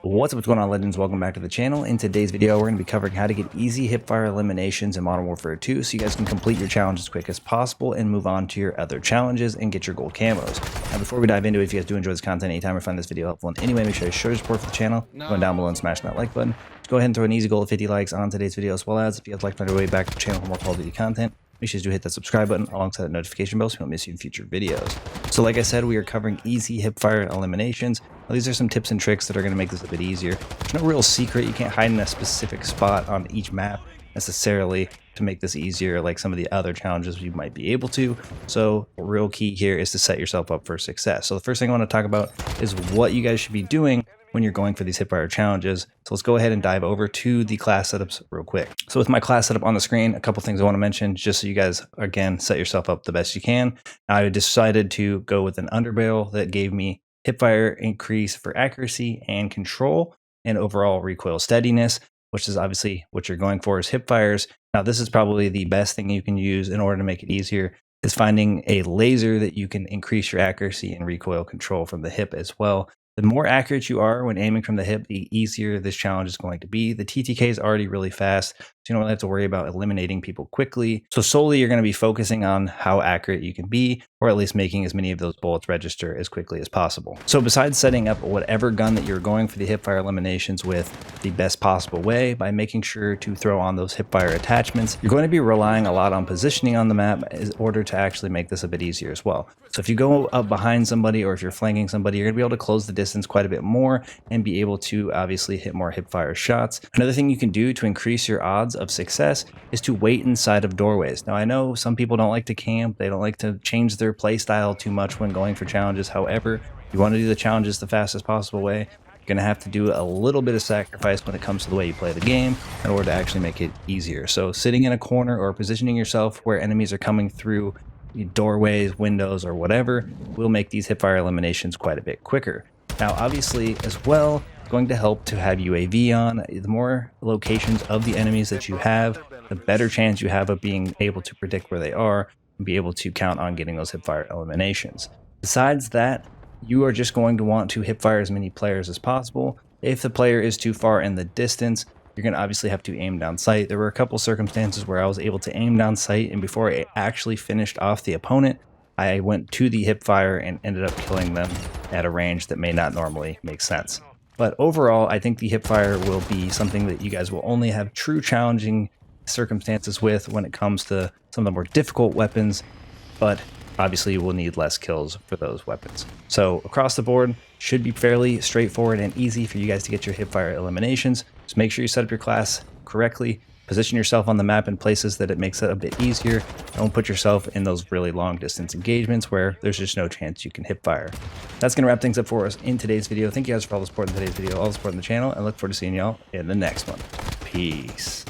What's going on, legends? Welcome back to the channel. In today's video, we're going to be covering how to get easy hipfire eliminations in Modern Warfare 2 so you guys can complete your challenge as quick as possible and move on to your other challenges and get your gold camos. Now, before we dive into it, if you guys do enjoy this content anytime or find this video helpful in any way, make sure to show your support for the channel. Going down below and smash that like button. Just go ahead and throw an easy goal of 50 likes on today's video, as well as if you guys like to find your way back to the channel for more Call of Duty content, make sure to hit that subscribe button alongside that notification bell so you don't miss any future videos. So like I said, we are covering easy hipfire eliminations. Now, these are some tips and tricks that are going to make this a bit easier. There's no real secret. You can't hide in a specific spot on each map necessarily to make this easier like some of the other challenges you might be able to. So the real key here is to set yourself up for success. So the first thing I want to talk about is what you guys should be doing when you're going for these hipfire challenges. So let's go ahead and dive over to the class setups real quick. So with my class setup on the screen, a couple things I want to mention just so you guys, again, set yourself up the best you can. I decided to go with an underbarrel that gave me hipfire increase for accuracy and control and overall recoil steadiness, which is obviously what you're going for is hipfires. Now, this is probably the best thing you can use in order to make it easier, is finding a laser that you can increase your accuracy and recoil control from the hip as well. The more accurate you are when aiming from the hip, the easier this challenge is going to be. The TTK is already really fast, so you don't really have to worry about eliminating people quickly. So solely you're going to be focusing on how accurate you can be, or at least making as many of those bullets register as quickly as possible. So besides setting up whatever gun that you're going for the hipfire eliminations with the best possible way, by making sure to throw on those hipfire attachments, you're going to be relying a lot on positioning on the map in order to actually make this a bit easier as well. So if you go up behind somebody or if you're flanking somebody, you're going to be able to close the distance quite a bit more and be able to obviously hit more hipfire shots. Another thing you can do to increase your odds of success is to wait inside of doorways. Now, I know some people don't like to camp, they don't like to change their play style too much when going for challenges. However, if you want to do the challenges the fastest possible way, you're going to have to do a little bit of sacrifice when it comes to the way you play the game in order to actually make it easier. So sitting in a corner or positioning yourself where enemies are coming through doorways, windows, or whatever will make these hipfire eliminations quite a bit quicker. Now, obviously, as well, it's going to help to have UAV on. The more locations of the enemies that you have, the better chance you have of being able to predict where they are and be able to count on getting those hipfire eliminations. Besides that, you are just going to want to hipfire as many players as possible. If the player is too far in the distance, you're going to obviously have to aim down sight. There were a couple circumstances where I was able to aim down sight, and before I actually finished off the opponent, I went to the hipfire and ended up killing them at a range that may not normally make sense. But overall, I think the hipfire will be something that you guys will only have true challenging circumstances with when it comes to some of the more difficult weapons, but obviously you will need less kills for those weapons. So across the board, should be fairly straightforward and easy for you guys to get your hipfire eliminations. Just make sure you set up your class correctly. Position yourself on the map in places that it makes it a bit easier. Don't put yourself in those really long distance engagements where there's just no chance you can hipfire. That's going to wrap things up for us in today's video. Thank you guys for all the support in today's video, all the support in the channel, and look forward to seeing y'all in the next one. Peace.